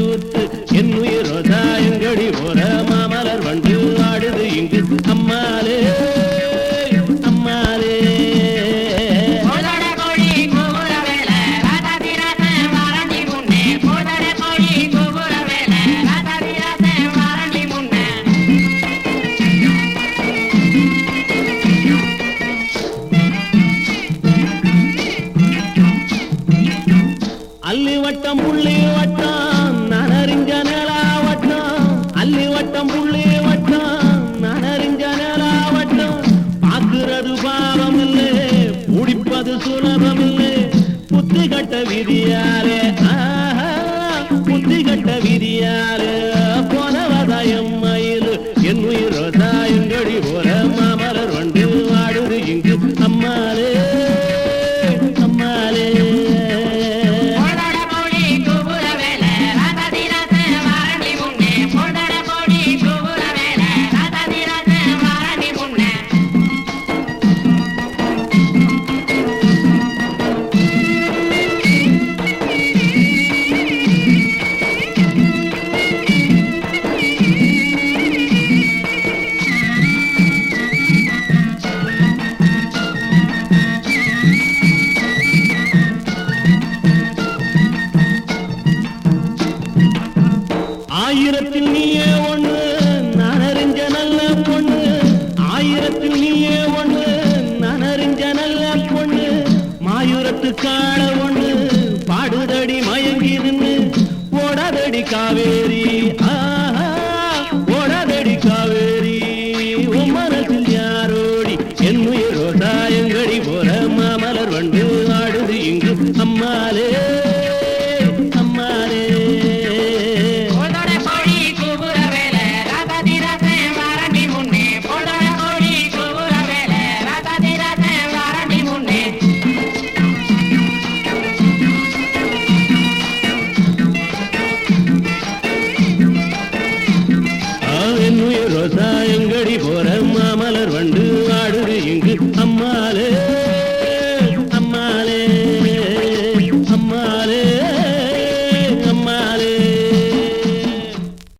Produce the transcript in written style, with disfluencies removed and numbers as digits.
கூத்து என்னுயிர் ரோஜா எங்கடி போற மாமலர் வண்டு ஆடுது இங்கு அம்மாலே அம்மாலே அல்லி வட்டம் புள்ளி வட்டம் நான் அறிஞ்ச நிலா வட்டம் அல்லி வட்டம் புள்ளி வட்டம் நான் அறிஞ்ச நிலா வட்டம் பார்க்கிறது பாவம் இல்லை முடிப்பது சுலபம் இல்லை புத்தி கட்ட விதியாரே புத்தி கட்ட விதியாரே போனவதாயம் மயில் என் உயிர் ரோசா எங்கடி போற மாமலர் வண்டு வாடுது இங்கு அம்மாலே அம்மாலே ஆயிரத்தில் நீயே ஒண்ணு நான் அறிஞ்ச நல்ல பொண்ணு ஆயிரத்தில் நீயே ஒண்ணு நான் அறிஞ்ச நல்ல பொண்ணு மாயூரத்து காள ஒண்ணு பாடுதடி மயங்கி நின்று ஓடாதடி காவேரி ஓடாதடி காவேரி உன் மனசில் யாரோடி என் உயிர் ரோசா எங்கடி போற மாமலர் வண்டு ஆடுது இங்கு அம்மாலே அம்மாலே ரோசா எங்கடி போற மாமலர் வண்டு ஆடுது இங்கு அம்மாலே